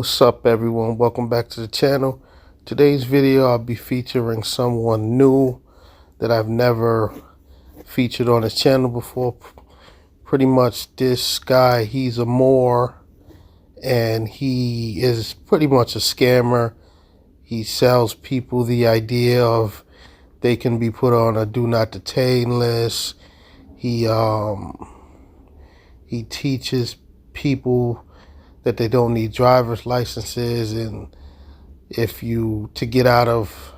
What's up, everyone? Welcome back to the channel. Today's video I'll be featuring someone new that I've never featured on this channel before. Pretty much this guy, he's a Moor and he is pretty much a scammer. He sells people the idea of they can be put on a do not detain list. He teaches people that they don't need driver's licenses, and to get out of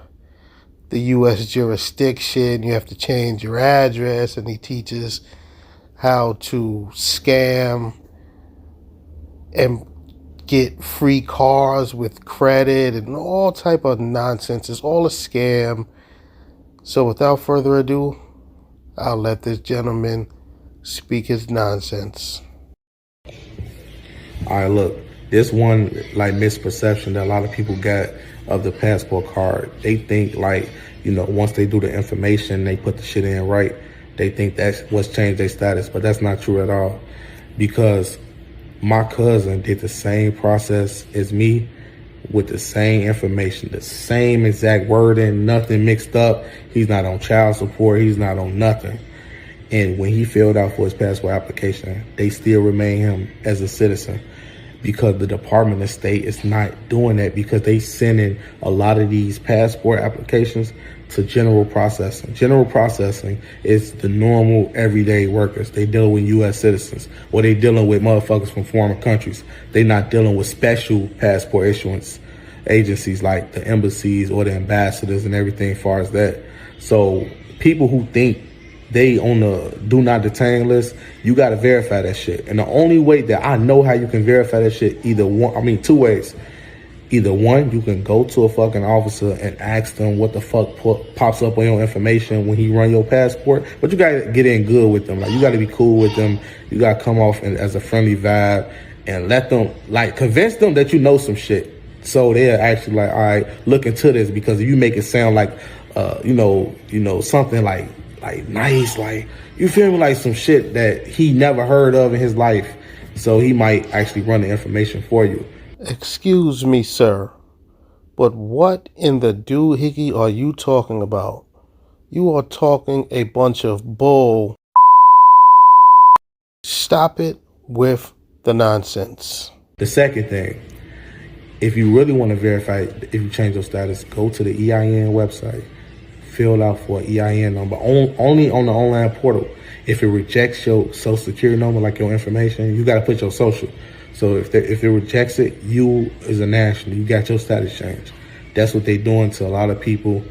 the U.S. jurisdiction, you have to change your address. And he teaches how to scam and get free cars with credit and all type of nonsense. It's all a scam. So without further ado, I'll let this gentleman speak his nonsense. All right, look, this one misperception that a lot of people got of the passport card. They think once they do the information, they put the shit in right, they think that's what's changed their status, but that's not true at all. Because my cousin did the same process as me with the same information, the same exact wording, nothing mixed up. He's not on child support. He's not on nothing. And when he filled out for his passport application, they still remain him as a citizen, because the Department of State is not doing that, because they sending a lot of these passport applications to general processing. General processing is the normal everyday workers. They dealing with U.S. citizens, or they dealing with motherfuckers from foreign countries. They not dealing with special passport issuance agencies like the embassies or the ambassadors and everything as far as that. So people who think they on the do not detain list, you got to verify that shit. And the only way that I know how you can verify that shit, two ways. Either one, you can go to a fucking officer and ask them what the fuck pops up on your information when he run your passport. But you got to get in good with them. Like, you got to be cool with them. You got to come off as a friendly vibe and let them, convince them that you know some shit. So they're actually all right, look into this, because if you make it sound like, something like nice, you feel me, like some shit that he never heard of in his life, so he might actually run the information for you. Excuse me, sir, but what in the doohickey are you talking about? You are talking a bunch of bull. Stop it with the nonsense. The second thing, if you really want to verify if you change your status, go to the EIN website, fill out for an EIN number, only on the online portal. If it rejects your social security number, like your information, you got to put your social. So if it rejects it, you as a national, you got your status changed. That's what they doing to a lot of people.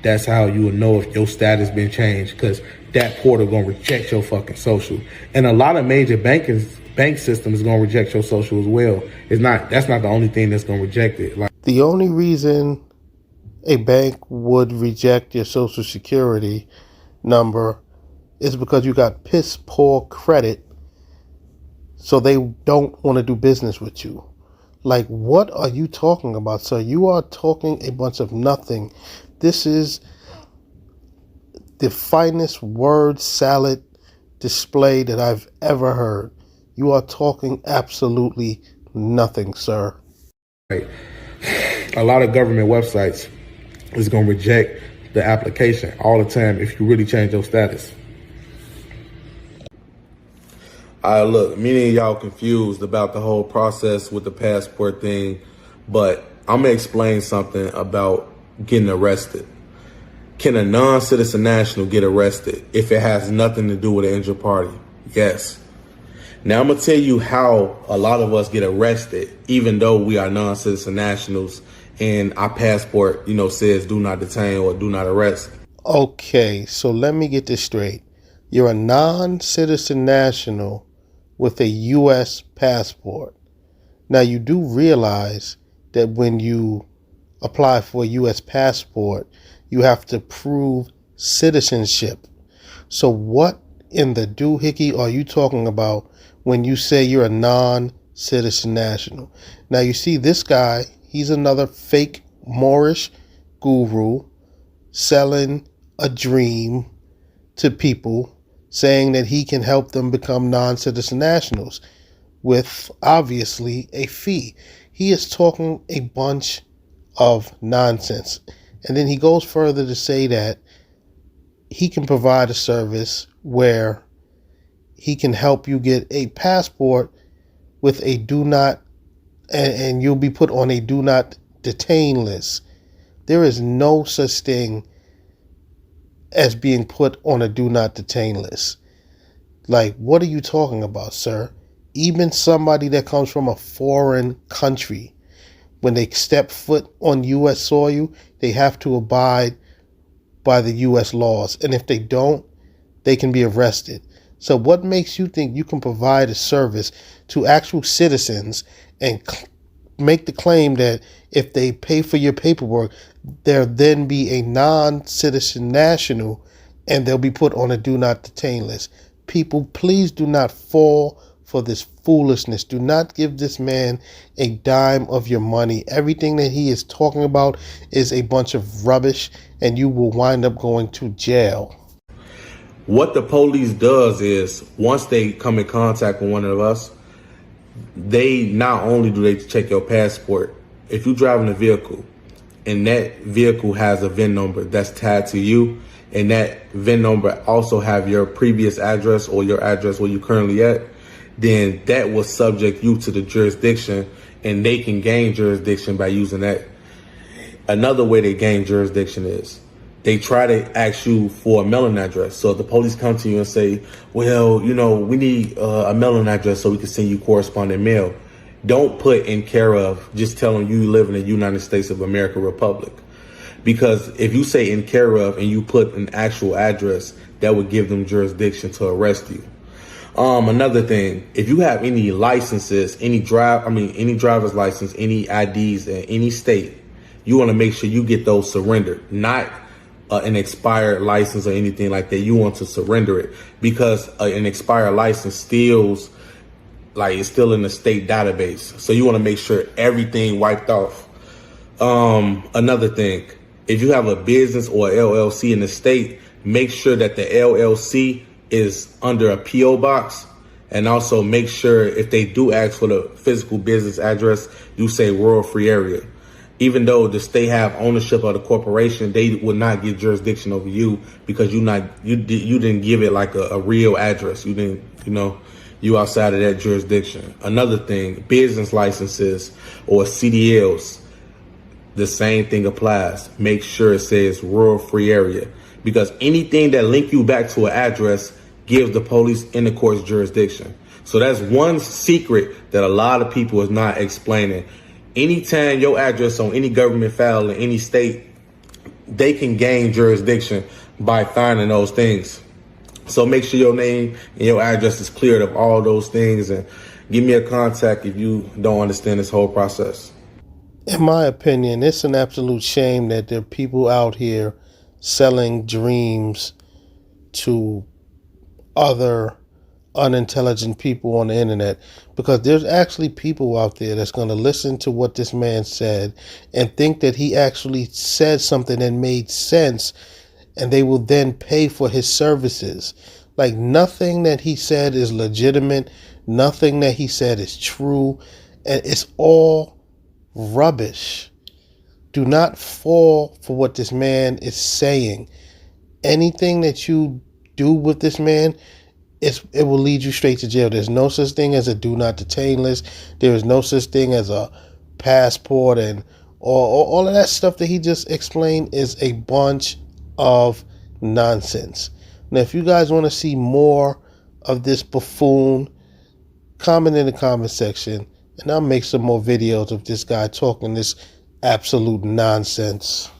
That's how you will know if your status been changed, because that portal gonna reject your fucking social. And a lot of major bank systems is gonna reject your social as well. That's not the only thing that's gonna reject it. The only reason a bank would reject your social security number is because you got piss poor credit, so they don't want to do business with you. What are you talking about, sir? You are talking a bunch of nothing. This is the finest word salad display that I've ever heard. You are talking absolutely nothing, sir. Right. A lot of government websites is going to reject the application all the time if you really change your status. All right, look, many of y'all confused about the whole process with the passport thing, but I'm going to explain something about getting arrested. Can a non-citizen national get arrested if it has nothing to do with an injured party? Yes. Now I'm going to tell you how a lot of us get arrested, even though we are non-citizen nationals and our passport, says do not detain or do not arrest. Okay, so let me get this straight. You're a non-citizen national with a U.S. passport. Now, you do realize that when you apply for a U.S. passport, you have to prove citizenship. So what in the doohickey are you talking about when you say you're a non-citizen national? Now, you see, this guy, he's another fake Moorish guru selling a dream to people, saying that he can help them become non-citizen nationals. with obviously a fee. He is talking a bunch of nonsense. And then he goes further to say that he can provide a service where he can help you get a passport with a do not, and you'll be put on a do not detain list. There is no such thing as being put on a do not detain list. Like, what are you talking about, sir? Even somebody that comes from a foreign country, when they step foot on U.S. soil, they have to abide by the U.S. laws. And if they don't, they can be arrested. So what makes you think you can provide a service to actual citizens and make the claim that if they pay for your paperwork, there'll then be a non-citizen national and they'll be put on a do not detain list? People, please do not fall for this foolishness. Do not give this man a dime of your money. Everything that he is talking about is a bunch of rubbish, and you will wind up going to jail. What the police does is, once they come in contact with one of us, they not only do they check your passport. If you're driving a vehicle and that vehicle has a VIN number that's tied to you, and that VIN number also have your previous address or your address where you currently at, then that will subject you to the jurisdiction, and they can gain jurisdiction by using that. Another way they gain jurisdiction is they try to ask you for a mailing address. So if the police come to you and say, well, we need a mailing address so we can send you correspondent mail, don't put in care of, just tell them you live in the United States of America Republic. Because if you say in care of and you put an actual address, that would give them jurisdiction to arrest you. Another thing, if you have any licenses, any driver's license, any IDs in any state, you want to make sure you get those surrendered, not an expired license or anything like that. You want to surrender it, because an expired license it's still in the state database. So you want to make sure everything wiped off. Another thing, if you have a business or LLC in the state, make sure that the LLC is under a PO box, and also make sure if they do ask for the physical business address, you say rural free area. Even though the state have ownership of the corporation, they would not get jurisdiction over you because you didn't give it like a real address. You didn't, you outside of that jurisdiction. Another thing, business licenses or CDLs, the same thing applies. Make sure it says rural free area, because anything that link you back to an address gives the police in the court's jurisdiction. So that's one secret that a lot of people is not explaining. Anytime your address on any government file in any state, they can gain jurisdiction by finding those things. So make sure your name and your address is cleared of all those things, and give me a contact if you don't understand this whole process. In my opinion, it's an absolute shame that there are people out here selling dreams to other unintelligent people on the internet, because there's actually people out there that's going to listen to what this man said and think that he actually said something that made sense, and they will then pay for his services. Like, nothing that he said is legitimate, nothing that he said is true, and it's all rubbish. Do not fall for what this man is saying. Anything that you do with this man, it will lead you straight to jail. There's no such thing as a do not detain list. There is no such thing as a passport, and all of that stuff that he just explained is a bunch of nonsense. Now, if you guys want to see more of this buffoon, comment in the comment section, and I'll make some more videos of this guy talking this absolute nonsense.